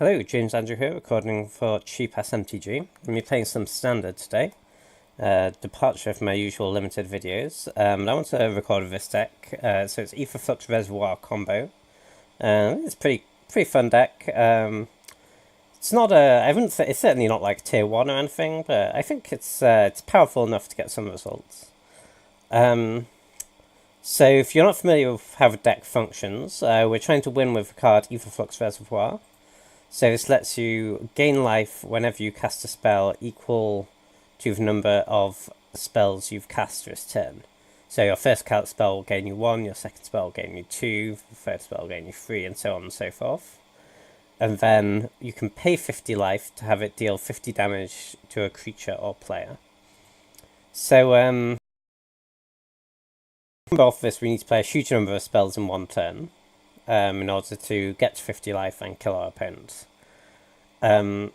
Hello, James Andrew here, recording for CheapAssMTG. I'm going to be playing some Standard today. Departure from my usual limited videos. And I want to record this deck. So it's Aetherflux Reservoir combo. It's pretty fun deck. It's not I wouldn't say, it's certainly not like tier 1 or anything, but I think it's powerful enough to get some results. So if you're not familiar with how the deck functions, we're trying to win with the card Aetherflux Reservoir. So this lets you gain life whenever you cast a spell equal to the number of spells you've cast this turn. So your first spell will gain you 1, your second spell will gain you 2, the third spell will gain you 3, and so on and so forth. And then you can pay 50 life to have it deal 50 damage to a creature or player. So, off this, we need to play a huge number of spells in one turn. In order to get to 50 life and kill our opponents. And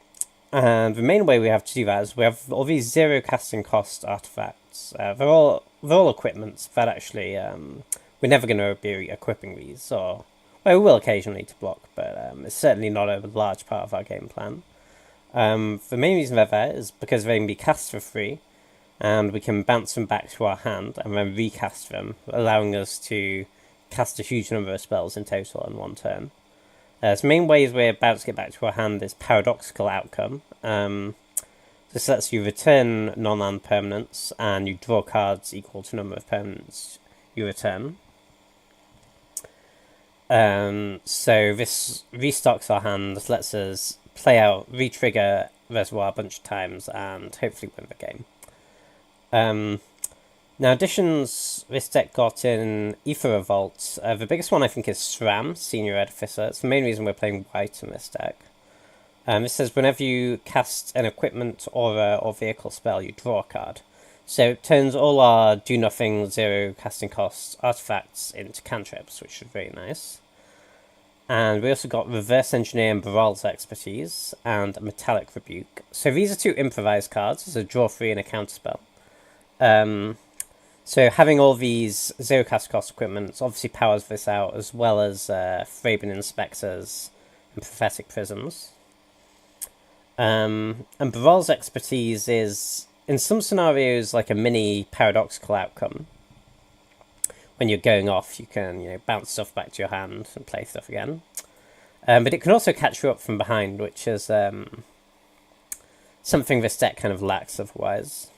the main way we have to do that is we have all these 0 casting cost artifacts. They're all equipments that actually we're never going to be equipping these, or well, we will occasionally to block, but it's certainly not a large part of our game plan. The main reason they're there is because they can be cast for free, and we can bounce them back to our hand and then recast them, allowing us to cast a huge number of spells in total in one turn. The main ways we're about to get back to our hand is Paradoxical Outcome. This lets you return non-land permanents, and you draw cards equal to the number of permanents you return. So this restocks our hand, this lets us re-trigger Reservoir a bunch of times, and hopefully win the game. Now, additions this deck got in Aether Revolt. The biggest one I think is Sram, Senior Edificer. It's the main reason we're playing white in this deck. This says whenever you cast an equipment or vehicle spell, you draw a card. So it turns all our do-nothing, 0 casting cost artifacts into cantrips, which is very nice. And we also got Reverse Engineer and Baral's Expertise, and a Metallic Rebuke. So these are 2 improvised cards. It's a draw 3 and a counterspell. So having all these 0 cast cost equipments obviously powers this out, as well as Thraben Inspectors and Prophetic Prisms. And Baral's Expertise is, in some scenarios, like a mini Paradoxical Outcome. When you're going off, you can bounce stuff back to your hand and play stuff again. But it can also catch you up from behind, which is something this deck kind of lacks otherwise.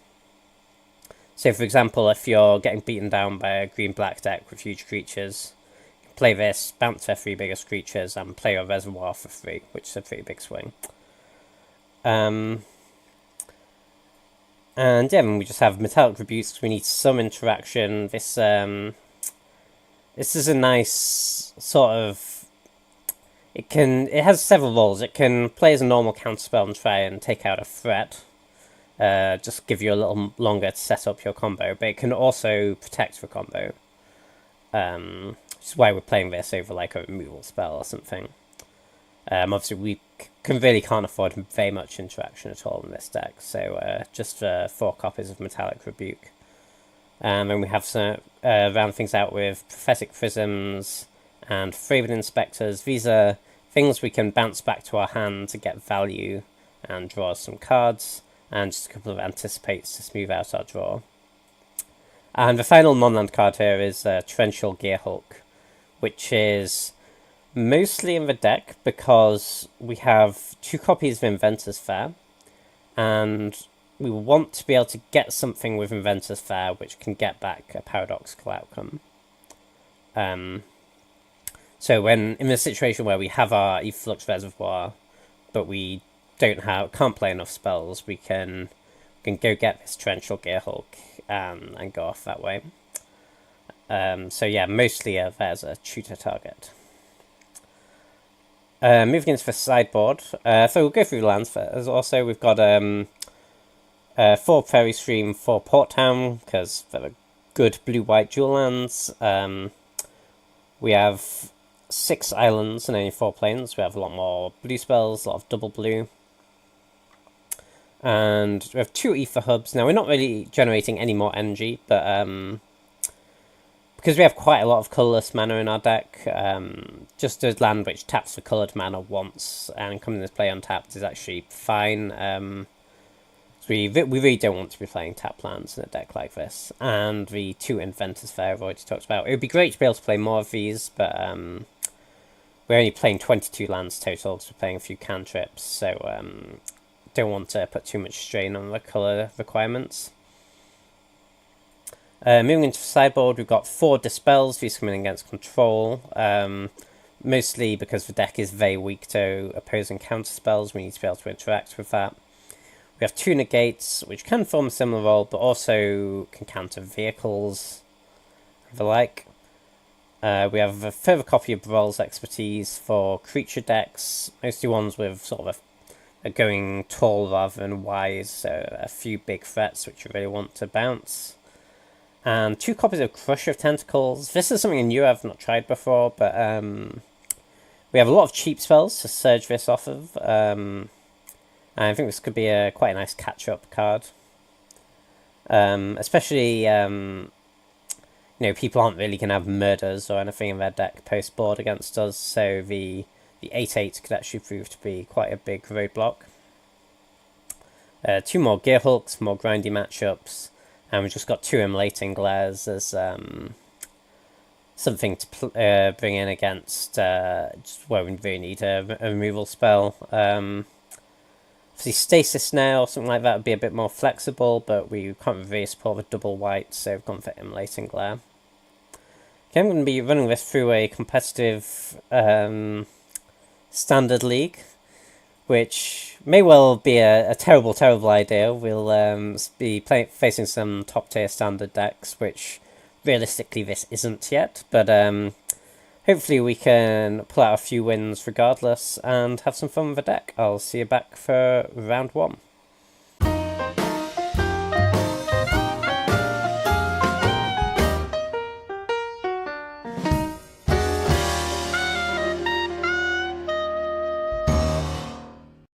So, for example, if you're getting beaten down by a green-black deck with huge creatures, you can play this, bounce their 3 biggest creatures, and play your Reservoir for free, which is a pretty big swing. And yeah, we just have Metallic Rebukes. We need some interaction. This is a nice sort of... It has several roles. It can play as a normal counterspell and try and take out a threat. Just give you a little longer to set up your combo, but it can also protect the combo. Which is why we're playing this over like a removal spell or something. Obviously we can't afford very much interaction at all in this deck, so just 4 copies of Metallic Rebuke. And we have some round things out with Prophetic Prisms and Thraben Inspectors. These are things we can bounce back to our hand to get value and draw some cards. And just a couple of Anticipates to smooth out our draw. And the final non-land card here is Torrential Gearhulk, which is mostly in the deck because we have 2 copies of Inventor's Fair, and we want to be able to get something with Inventor's Fair which can get back a Paradoxical Outcome. So when in the situation where we have our Aetherflux Reservoir, but we can't play enough spells, we can go get this Torrential Gearhulk and go off that way. So yeah, mostly there's a tutor target. Moving into the sideboard, so we'll go through the lands first. Also, we've got 4 Fairy Stream, 4 Port Town, because they're good blue-white dual lands. We have 6 islands and only 4 planes. We have a lot more blue spells, a lot of double blue. And we have 2 Ether Hubs. Now, we're not really generating any more energy, but because we have quite a lot of colourless mana in our deck, just a land which taps for coloured mana once and coming into play untapped is actually fine. So we really don't want to be playing tap lands in a deck like this. And the 2 Inventor's Fair I've already talked about. It would be great to be able to play more of these, but we're only playing 22 lands total because we're playing a few cantrips, so don't want to put too much strain on the colour requirements. Moving into the sideboard, we've got 4 Dispels, these coming against control. Mostly because the deck is very weak to opposing counter spells, we need to be able to interact with that. We have 2 Negates, which can form a similar role, but also can counter vehicles, and the like. We have a further copy of Brol's Expertise for creature decks, mostly ones with sort of a going tall rather than wide, so a few big threats which you really want to bounce. And 2 copies of Crusher of Tentacles. This is something new I've not tried before, but we have a lot of cheap spells to surge this off of. And I think this could be quite a nice catch-up card. Especially, people aren't really going to have murders or anything in their deck post-board against us, so the 8/8 could actually prove to be quite a big roadblock. 2 more Gear Hulks, more grindy matchups. And we've just got 2 Immolating Glares as something to bring in against just where we really need a removal spell. Obviously Stasis now or something like that would be a bit more flexible, but we can't really support with double white, so we've gone for Immolating Glare. Okay, I'm going to be running this through a competitive standard league, which may well be a terrible, terrible idea. We'll be facing some top-tier standard decks, which realistically this isn't yet, but hopefully we can pull out a few wins regardless and have some fun with the deck. I'll see you back for round 1.